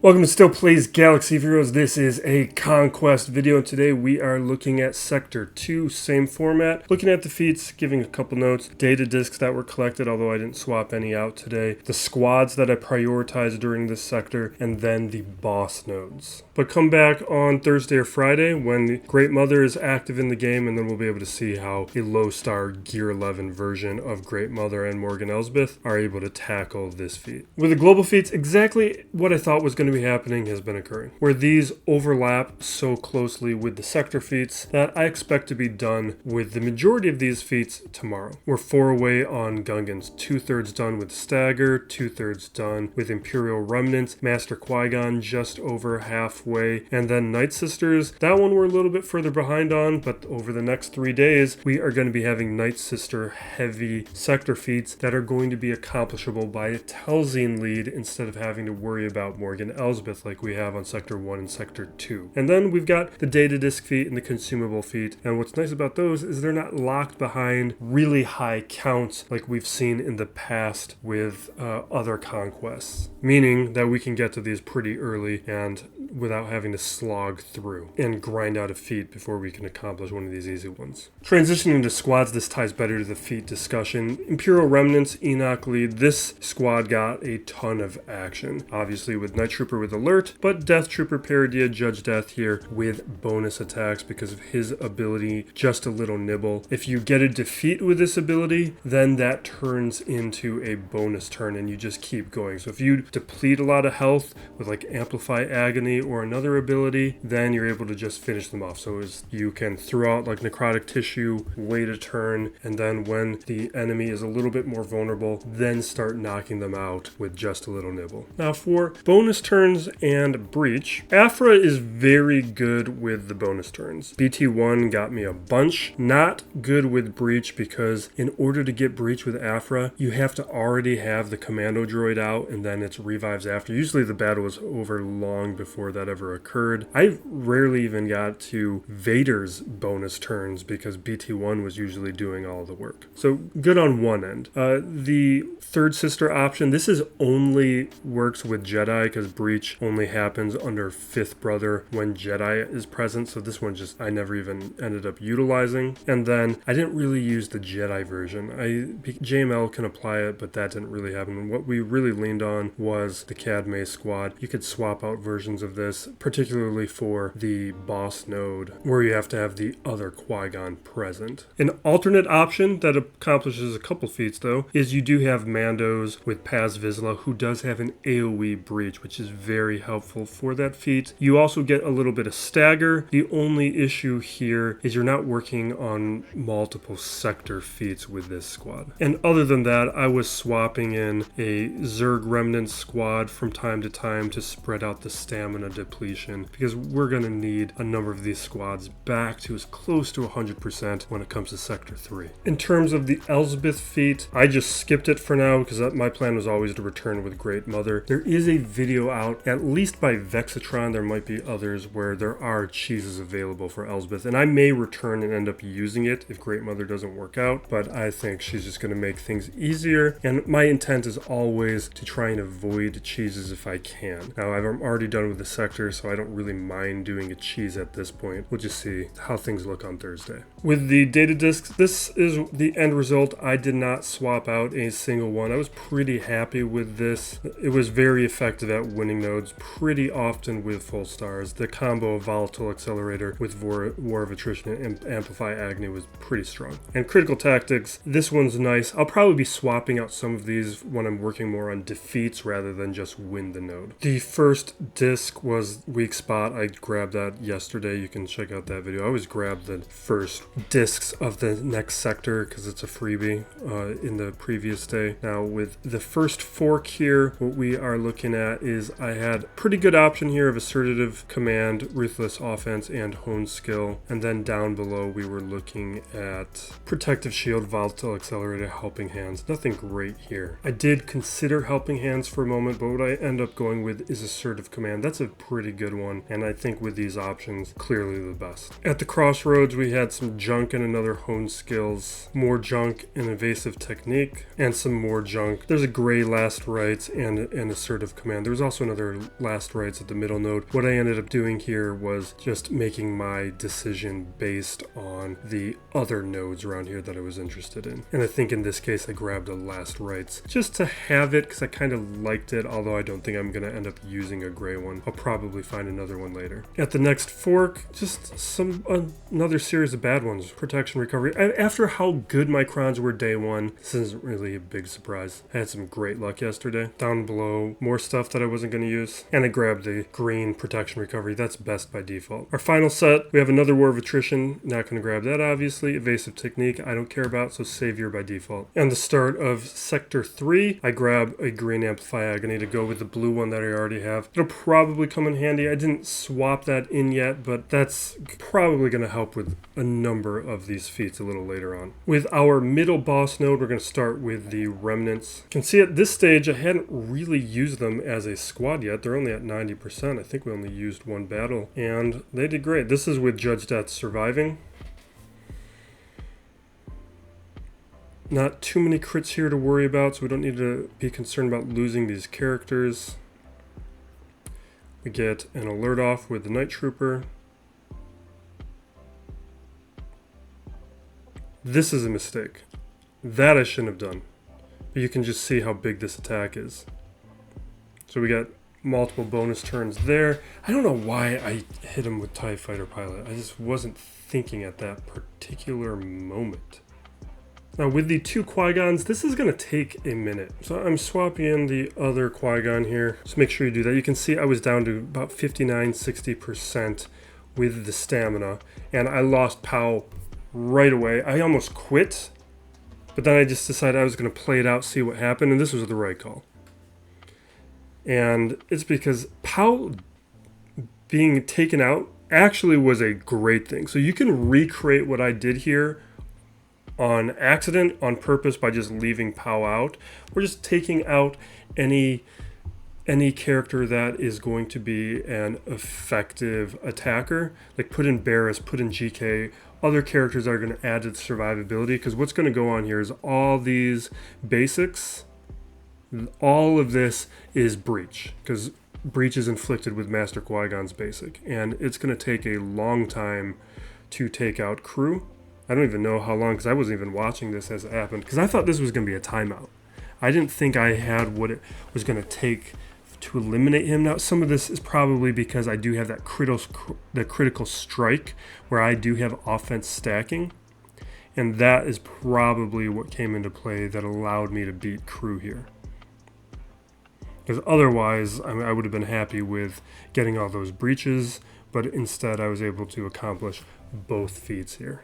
Welcome to Still Plays Galaxy of Heroes. This is a Conquest video, and today we are looking at Sector 2, same format. Looking at the feats, giving a couple notes, data discs that were collected, although I didn't swap any out today, the squads that I prioritized during this sector, and then the boss nodes. But come back on Thursday or Friday when the Great Mother is active in the game, and then we'll be able to see how a low-star Gear 11 version of Great Mother and Morgan Elsbeth are able to tackle this feat. With the global feats, exactly what I thought was going to be happening has been occurring, where these overlap so closely with the sector feats that I expect to be done with the majority of these feats tomorrow. We're 4 away on Gungans, 2/3 done with Stagger, 2/3 done with Imperial Remnants, Master Qui-Gon just over halfway, and then Night Sisters, that one we're a little bit further behind on, but over the next 3 days we are going to be having Night Sister heavy sector feats that are going to be accomplishable by a Telzine lead instead of having to worry about Morgan Elsbeth like we have on Sector 1 and Sector 2. And then we've got the data disc feat and the consumable feat, and what's nice about those is they're not locked behind really high counts like we've seen in the past with other conquests, meaning that we can get to these pretty early and without having to slog through and grind out a feat before we can accomplish one of these easy ones. Transitioning to squads, this ties better to the feat discussion. Imperial Remnants, Enoch lead, this squad got a ton of action, obviously with Night Trooper with alert, but Death Trooper Peridea Judge Death here with bonus attacks because of his ability, Just a Little Nibble. If you get a defeat with this ability, then that turns into a bonus turn and you just keep going. So if you deplete a lot of health with like Amplify Agony or another ability, then you're able to just finish them off. So as you can throw out like Necrotic Tissue, wait a turn, and then when the enemy is a little bit more vulnerable, then start knocking them out with Just a Little Nibble. Now for bonus turns and breach, Aphra is very good with the bonus turns. BT1 got me a bunch. Not good with breach because in order to get breach with Aphra, you have to already have the commando droid out and then it's revives after. Usually the battle is over long before that ever occurred. I rarely even got to Vader's bonus turns because BT1 was usually doing all the work. So good on one end. The third sister option, this is only works with Jedi because breach only happens under fifth brother when Jedi is present. So this one just I never even ended up utilizing. And then I didn't really use the Jedi version. JML can apply it, but that didn't really happen. What we really leaned on was the Cadme squad. You could swap out versions of this, particularly for the boss node where you have to have the other Qui-Gon present. An alternate option that accomplishes a couple feats though is you do have Mandos with Paz Vizsla who does have an AoE breach, which is very helpful for that feat. You also get a little bit of stagger. The only issue here is you're not working on multiple sector feats with this squad. And other than that, I was swapping in a Zerg Remnant squad from time to time to spread out the stamina depletion because we're going to need a number of these squads back to as close to 100% when it comes to Sector 3. In terms of the Elsbeth feat, I just skipped it for now because my plan was always to return with Great Mother. There is a video out, at least by Vexatron, there might be others where there are cheeses available for Elsbeth, and I may return and end up using it if Great Mother doesn't work out, but I think she's just going to make things easier, and my intent is always to try and avoid cheeses if I can. Now, I'm already done with the sector, so I don't really mind doing a cheese at this point. We'll just see how things look on Thursday. With the data discs, this is the end result. I did not swap out a single one. I was pretty happy with this. It was very effective at winning nodes pretty often with full stars. The combo of Volatile Accelerator with War of Attrition and Amplify Agony was pretty strong. And Critical Tactics, this one's nice. I'll probably be swapping out some of these when I'm working more on defeats rather than just win the node. The first disc was Weak Spot. I grabbed that yesterday. You can check out that video. I always grab the first discs of the next sector because it's a freebie in the previous day. Now with the first fork here, what we are looking at is I had pretty good option here of Assertive Command, Ruthless Offense, and Hone Skill. And then down below we were looking at Protective Shield, Volatile Accelerator, Helping Hands. Nothing great here. I did consider Helping Hands for a moment, but what I end up going with is Assertive Command. That's a pretty good one, and I think with these options, clearly the best. At the crossroads, we had some junk and another hone skills, more junk and evasive technique, and some more junk. There's a gray last rites and an assertive command. There was also another last rites at the middle node. What I ended up doing here was just making my decision based on the other nodes around here that I was interested in. And I think in this case I grabbed a last rites just to have it because I kind of liked it, although I don't think I'm going to end up using a gray one. I'll probably find another one later. At the next fork, just another series of bad ones. Protection, recovery. After how good my crons were day one, this isn't really a big surprise. I had some great luck yesterday. Down below, more stuff that I wasn't going to use. And I grabbed the green protection, recovery. That's best by default. Our final set, we have another War of Attrition. Not going to grab that, obviously. Evasive technique, I don't care about, so Savior by default. And the start of Sector 3, I grab a green amplify agony to go with the blue one that I already have. It'll probably come in handy. I didn't swap that in yet, but that's probably going to help with a number of these feats a little later on. With our middle boss node, we're going to start with the Remnants. You can see at this stage, I hadn't really used them as a squad yet. They're only at 90%. I think we only used one battle, and they did great. This is with Judge Death surviving. Not too many crits here to worry about, so we don't need to be concerned about losing these characters. We get an alert off with the Night Trooper. This is a mistake. That I shouldn't have done. But you can just see how big this attack is. So we got multiple bonus turns there. I don't know why I hit him with TIE Fighter Pilot. I just wasn't thinking at that particular moment. Now with the two Qui-Gons, this is going to take a minute. So I'm swapping in the other Qui-Gon here. Just make sure you do that. You can see I was down to about 59–60% with the stamina. And I lost POW right away. I almost quit. But then I just decided I was going to play it out, see what happened. And this was the right call. And it's because POW being taken out actually was a great thing. So you can recreate what I did here on accident, on purpose, by just leaving POW out. We're just taking out any character that is going to be an effective attacker. Like put in Barris, put in GK, other characters that are going to add to the survivability. Because what's going to go on here is all these basics, all of this is Breach. Because Breach is inflicted with Master Qui-Gon's basic. And it's going to take a long time to take out crew. I don't even know how long, because I wasn't even watching this as it happened, because I thought this was going to be a timeout. I didn't think I had what it was going to take to eliminate him. Now, some of this is probably because I do have that critical strike, where I do have offense stacking, and that is probably what came into play that allowed me to beat crew here. Because otherwise, I would have been happy with getting all those breaches, but instead I was able to accomplish both feats here.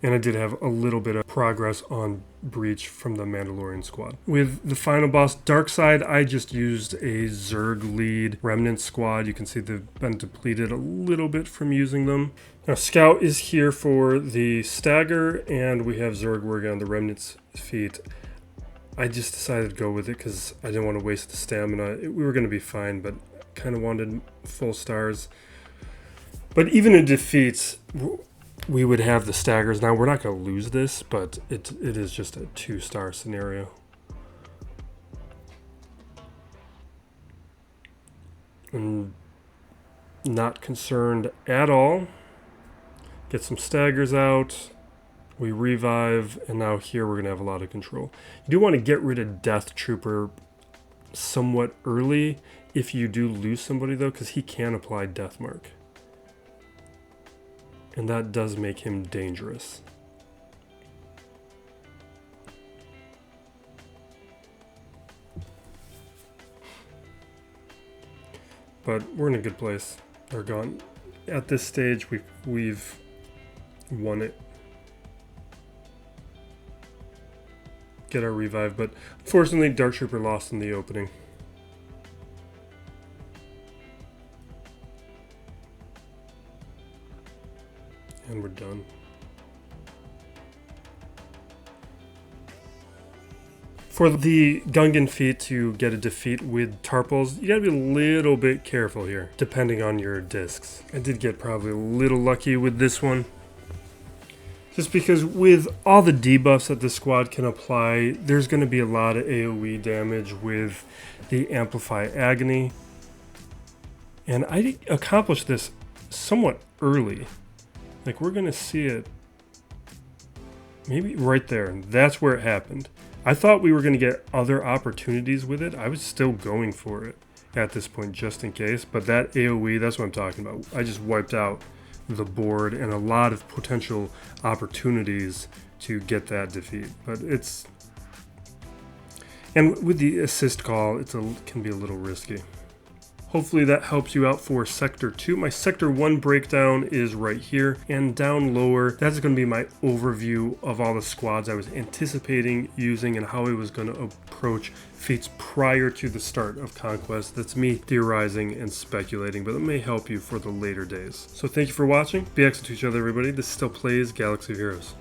And I did have a little bit of progress on Breach from the Mandalorian squad. With the final boss, Darkside, I just used a Zerg lead Remnant squad. You can see they've been depleted a little bit from using them. Now, Scout is here for the stagger, and we have Zerg working on the Remnant's feat. I just decided to go with it because I didn't want to waste the stamina. We were going to be fine, but kind of wanted full stars. But even in defeats, we would have the staggers. Now, we're not going to lose this, but it is just a 2-star scenario. And not concerned at all. Get some staggers out. We revive, and now here we're going to have a lot of control. You do want to get rid of Death Trooper somewhat early if you do lose somebody, though, because he can apply Death Mark. And that does make him dangerous. But we're in a good place. They're gone. At this stage, we've won it. Get our revive, but unfortunately, Dark Trooper lost in the opening. And we're done. For the Gungan feat to get a defeat with Tarpals, you gotta be a little bit careful here, depending on your discs. I did get probably a little lucky with this one. Just because with all the debuffs that this squad can apply, there's gonna be a lot of AoE damage with the Amplify Agony. And I accomplished this somewhat early. Like, we're gonna see it maybe right there, and that's where it happened. I thought we were going to get other opportunities with it. I was still going for it at this point just in case, but that AoE, that's what I'm talking about. I just wiped out the board and a lot of potential opportunities to get that defeat. But it's... And with the assist call, it can be a little risky. Hopefully that helps you out for Sector 2. My Sector 1 breakdown is right here, and down lower, that's going to be my overview of all the squads I was anticipating using and how I was going to approach feats prior to the start of Conquest. That's me theorizing and speculating, but it may help you for the later days. So thank you for watching. Be excellent to each other, everybody. This still plays Galaxy of Heroes.